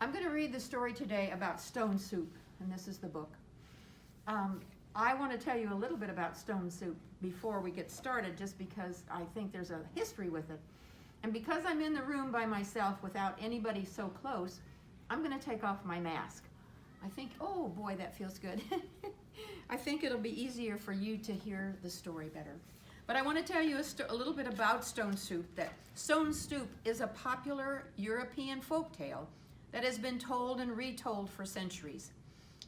I'm going to read the story today about stone soup, and this is the book. I want to tell you a little bit about stone soup before we get started, just because I think there's a history with it. And because I'm in the room by myself without anybody so close, I'm going to take off my mask. I think, oh boy, that feels good. I think it'll be easier for you to hear the story better. But I want to tell you a little bit about stone soup. That stone soup is a popular European folktale that has been told and retold for centuries.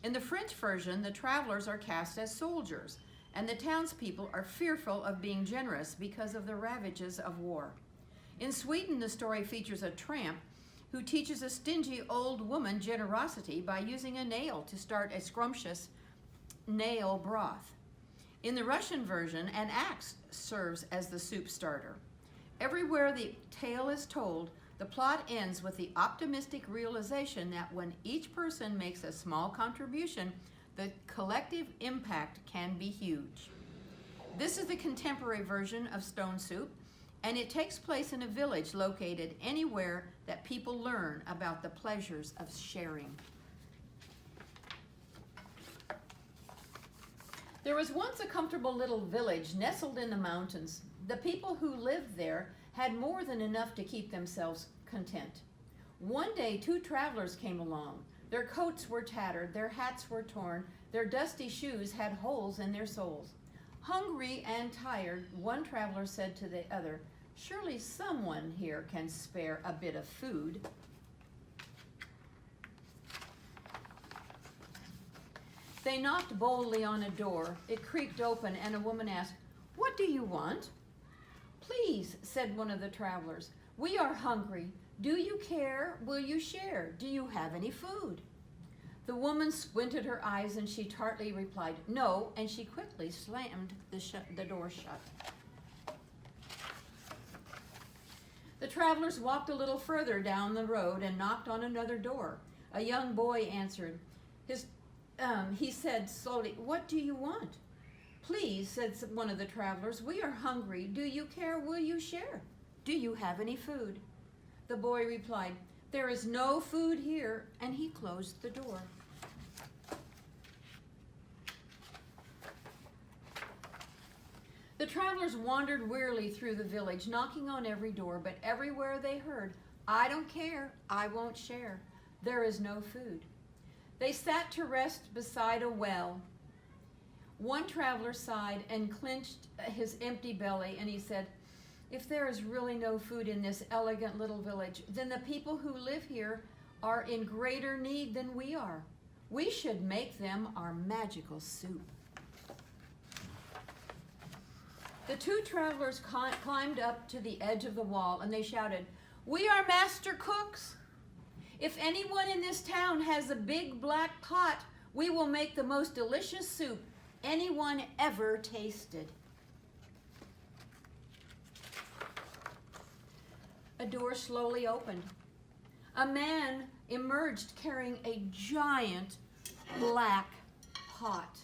In the French version, the travelers are cast as soldiers, and the townspeople are fearful of being generous because of the ravages of war. In Sweden, the story features a tramp who teaches a stingy old woman generosity by using a nail to start a scrumptious nail broth. In the Russian version, an axe serves as the soup starter. Everywhere the tale is told, the plot ends with the optimistic realization that when each person makes a small contribution, the collective impact can be huge. This is the contemporary version of stone soup, and it takes place in a village located anywhere that people learn about the pleasures of sharing. There was once a comfortable little village nestled in the mountains. The people who lived there had more than enough to keep themselves content. One day, two travelers came along. Their coats were tattered, their hats were torn, their dusty shoes had holes in their soles. Hungry and tired, one traveler said to the other, "Surely someone here can spare a bit of food." They knocked boldly on a door. It creaked open, and a woman asked, "What do you want?" "Please," said one of the travelers, "we are hungry. Do you care? Will you share? Do you have any food?" The woman squinted her eyes, and she tartly replied, "No," and she quickly slammed the door shut. The travelers walked a little further down the road and knocked on another door. A young boy answered. He said slowly, "What do you want?" "Please," said one of the travelers, "we are hungry. Do you care? Will you share? Do you have any food?" The boy replied, "There is no food here," and he closed the door. The travelers wandered wearily through the village, knocking on every door, but everywhere they heard, "I don't care, I won't share. There is no food." They sat to rest beside a well. One traveler sighed and clenched his empty belly, and he said, "If there is really no food in this elegant little village, then the people who live here are in greater need than we are. We should make them our magical soup." The two travelers climbed up to the edge of the wall, and they shouted, "We are master cooks. If anyone in this town has a big black pot, we will make the most delicious soup anyone ever tasted." A door slowly opened. A man emerged carrying a giant black pot.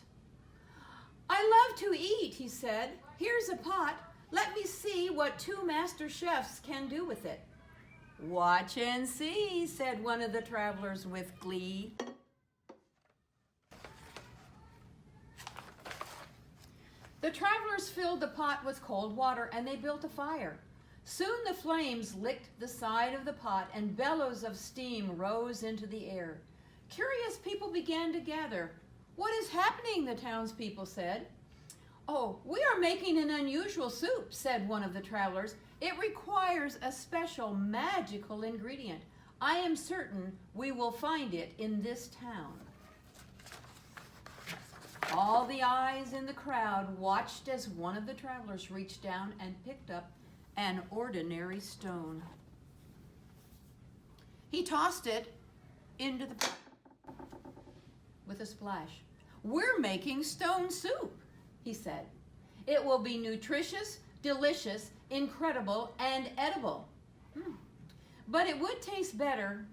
"I love to eat," he said. "Here's a pot. Let me see what two master chefs can do with it." "Watch and see," said one of the travelers with glee. The travelers filled the pot with cold water, and they built a fire. Soon the flames licked the side of the pot, and bellows of steam rose into the air. Curious people began to gather. "What is happening?" the townspeople said. "Oh, we are making an unusual soup," said one of the travelers. "It requires a special magical ingredient. I am certain we will find it in this town." All the eyes in the crowd watched as one of the travelers reached down and picked up an ordinary stone. He tossed it into the pot with a splash. "We're making stone soup," he said. "It will be nutritious, delicious, incredible, and edible. But it would taste better."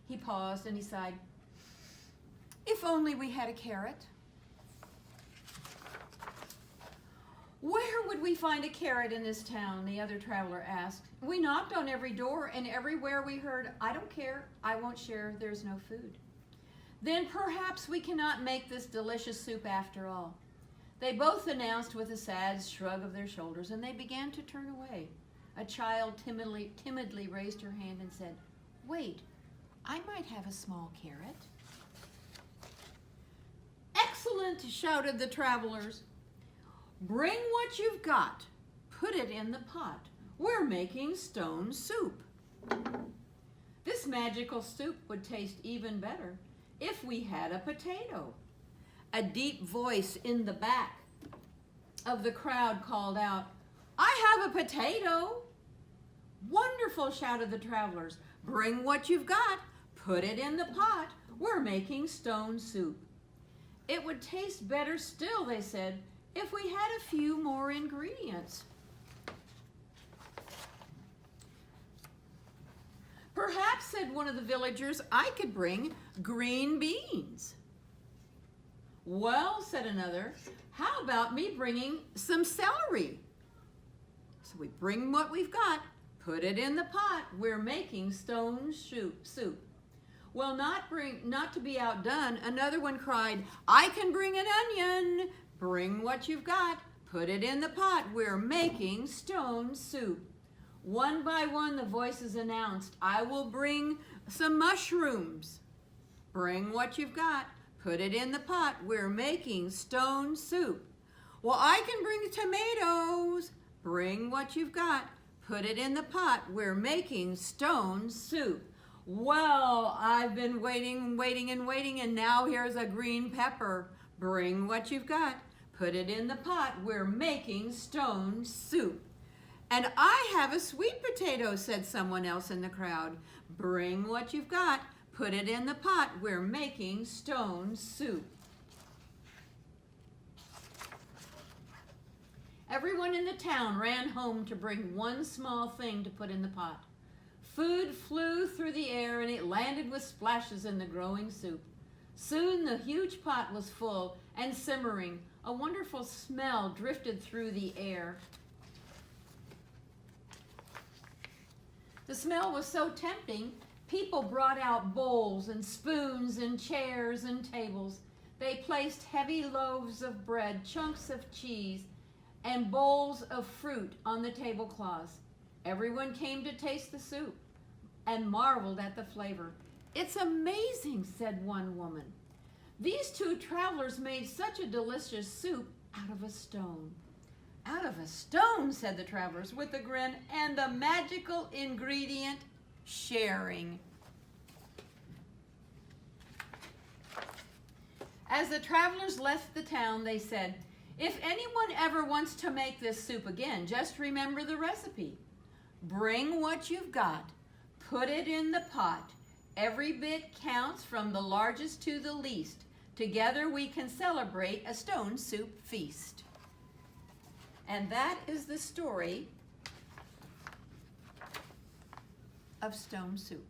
He paused and he sighed. "If only we had a carrot." "Where would we find a carrot in this town?" the other traveler asked. "We knocked on every door, and everywhere we heard, 'I don't care, I won't share, there's no food.' Then perhaps we cannot make this delicious soup after all." They both announced with a sad shrug of their shoulders, and they began to turn away. A child timidly raised her hand and said, "Wait, I might have a small carrot." "Excellent," shouted the travelers. "Bring what you've got. Put it in the pot. We're making stone soup." This magical soup would taste even better if we had a potato. A deep voice in the back of the crowd called out, "I have a potato." "Wonderful," shouted the travelers. "Bring what you've got. Put it in the pot. We're making stone soup." "It would taste better still," they said, "if we had a few more ingredients." "Perhaps," said one of the villagers, "I could bring green beans." "Well," said another, "how about me bringing some celery?" So we bring what we've got, put it in the pot. We're making stone soup. Well, not to be outdone, another one cried, "I can bring an onion." Bring what you've got, put it in the pot. We're making stone soup. One by one, the voices announced, "I will bring some mushrooms." Bring what you've got, put it in the pot. We're making stone soup. "Well, I can bring tomatoes." Bring what you've got, put it in the pot. We're making stone soup. "Well, I've been waiting, and now here's a green pepper." Bring what you've got, put it in the pot. We're making stone soup. "And I have a sweet potato," said someone else in the crowd. Bring what you've got, put it in the pot. We're making stone soup. Everyone in the town ran home to bring one small thing to put in the pot. Food flew through the air, and it landed with splashes in the growing soup. Soon the huge pot was full and simmering. A wonderful smell drifted through the air. The smell was so tempting, people brought out bowls and spoons and chairs and tables. They placed heavy loaves of bread, chunks of cheese, and bowls of fruit on the tablecloths. Everyone came to taste the soup and marveled at the flavor. "It's amazing," said one woman. "These two travelers made such a delicious soup out of a stone." "Out of a stone," said the travelers with a grin, "and the magical ingredient, sharing." As the travelers left the town, they said, "If anyone ever wants to make this soup again, just remember the recipe. Bring what you've got, put it in the pot. Every bit counts from the largest to the least. Together we can celebrate a stone soup feast." And that is the story of stone soup.